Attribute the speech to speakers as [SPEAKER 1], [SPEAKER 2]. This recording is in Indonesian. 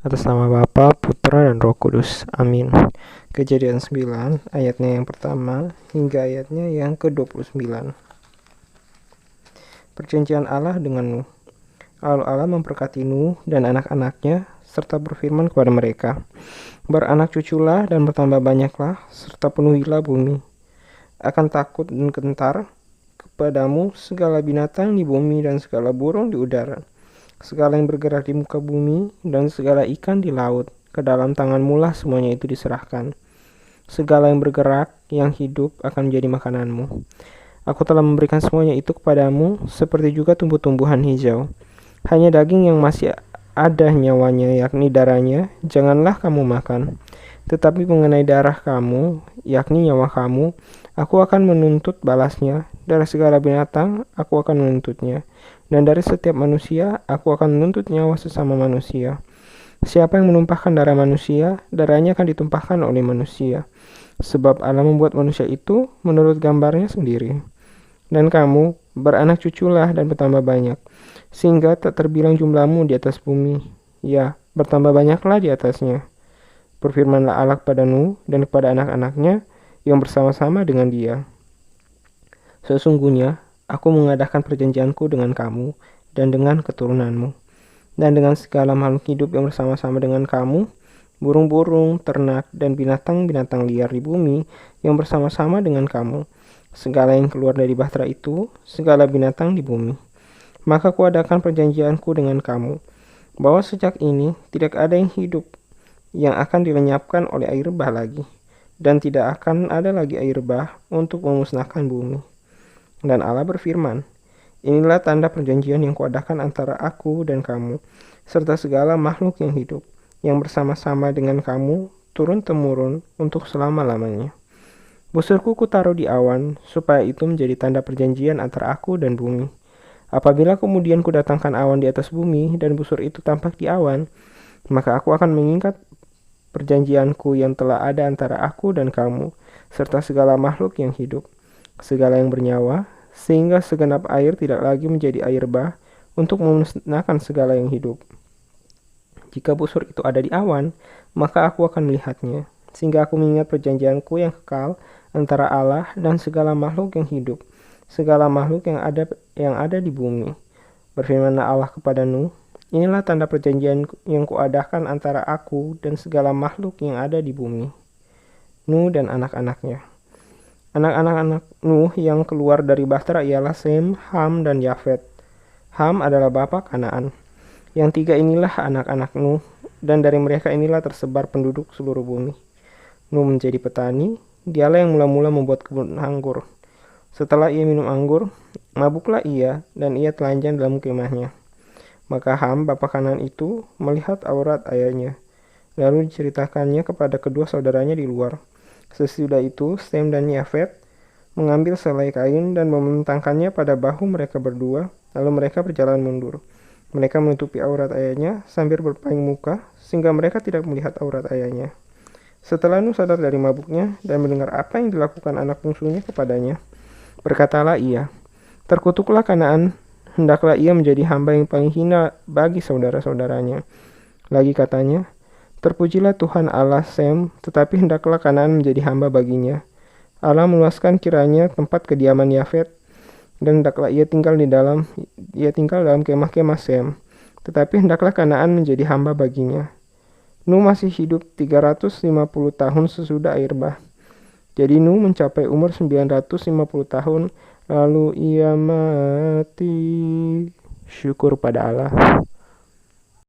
[SPEAKER 1] Atas nama Bapa, Putra, dan Roh Kudus. Amin. Kejadian 9, ayatnya yang pertama hingga ayatnya yang ke-29. Perjanjian Allah dengan Nuh. Lalu Allah memberkati Nuh dan anak-anaknya, serta berfirman kepada mereka, "Beranak cuculah dan bertambah banyaklah, serta penuhilah bumi. Akan takut dan gentar kepadamu segala binatang di bumi dan segala burung di udara, segala yang bergerak di muka bumi, dan segala ikan di laut. Ke dalam tanganmu lah semuanya itu diserahkan. Segala yang bergerak, yang hidup, akan menjadi makananmu. Aku telah memberikan semuanya itu kepadamu, seperti juga tumbuh-tumbuhan hijau. Hanya daging yang masih ada nyawanya, yakni darahnya, janganlah kamu makan. Tetapi mengenai darah kamu, yakni nyawa kamu, aku akan menuntut balasnya. Dari segala binatang, aku akan menuntutnya. Dan dari setiap manusia, aku akan menuntut nyawa sesama manusia. Siapa yang menumpahkan darah manusia, darahnya akan ditumpahkan oleh manusia. Sebab Allah membuat manusia itu menurut gambarnya sendiri. Dan kamu beranak cuculah dan bertambah banyak, sehingga tak terbilang jumlahmu di atas bumi. Ya, bertambah banyaklah di atasnya. Berfirmanlah Allah kepada Nuh dan kepada anak-anaknya yang bersama-sama dengan dia. Sesungguhnya, aku mengadakan perjanjianku dengan kamu dan dengan keturunanmu, dan dengan segala makhluk hidup yang bersama-sama dengan kamu, burung-burung, ternak, dan binatang-binatang liar di bumi yang bersama-sama dengan kamu, segala yang keluar dari bahtera itu, segala binatang di bumi. Maka kuadakan perjanjianku dengan kamu, bahwa sejak ini tidak ada yang hidup yang akan dilenyapkan oleh air bah lagi, dan tidak akan ada lagi air bah untuk memusnahkan bumi. Dan Allah berfirman, inilah tanda perjanjian yang kuadakan antara aku dan kamu, serta segala makhluk yang hidup, yang bersama-sama dengan kamu, turun-temurun untuk selama-lamanya. Busurku kutaruh di awan, supaya itu menjadi tanda perjanjian antara aku dan bumi. Apabila kemudian kudatangkan awan di atas bumi, dan busur itu tampak di awan, maka aku akan mengikat perjanjianku yang telah ada antara aku dan kamu, serta segala makhluk yang hidup, segala yang bernyawa, sehingga segenap air tidak lagi menjadi air bah untuk memusnahkan segala yang hidup. Jika busur itu ada di awan, maka aku akan melihatnya, sehingga aku mengingat perjanjianku yang kekal antara Allah dan segala makhluk yang hidup, segala makhluk yang ada di bumi. Berfirmanlah Allah kepada Nuh, inilah tanda perjanjian yang kuadakan antara aku dan segala makhluk yang ada di bumi. Nuh dan anak-anaknya. Anak-anak Nuh yang keluar dari bahtera ialah Sem, Ham, dan Yafet. Ham adalah bapa Kanaan. Yang tiga inilah anak-anak Nuh, dan dari mereka inilah tersebar penduduk seluruh bumi. Nuh menjadi petani, dialah yang mula-mula membuat kebun anggur. Setelah ia minum anggur, mabuklah ia, dan ia telanjang dalam kemahnya. Maka Ham, bapa Kanaan itu, melihat aurat ayahnya, lalu diceritakannya kepada kedua saudaranya di luar. Sesudah itu, Sem dan Yafet mengambil selai kain dan membentangkannya pada bahu mereka berdua, lalu mereka berjalan mundur. Mereka menutupi aurat ayahnya sambil berpaling muka, sehingga mereka tidak melihat aurat ayahnya. Setelah Nuh sadar dari mabuknya dan mendengar apa yang dilakukan anak bungsunya kepadanya, berkatalah ia, terkutuklah Kanaan, hendaklah ia menjadi hamba yang paling hina bagi saudara-saudaranya. Lagi katanya, terpujilah Tuhan Allah Sem, tetapi hendaklah Kanaan menjadi hamba baginya. Allah meluaskan kiranya tempat kediaman Yafet, dan hendaklah ia tinggal dalam kemah-kemah Sem, tetapi hendaklah Kanaan menjadi hamba baginya. Nuh masih hidup 350 tahun sesudah air bah. Jadi Nuh mencapai umur 950 tahun, lalu ia mati. Syukur pada Allah.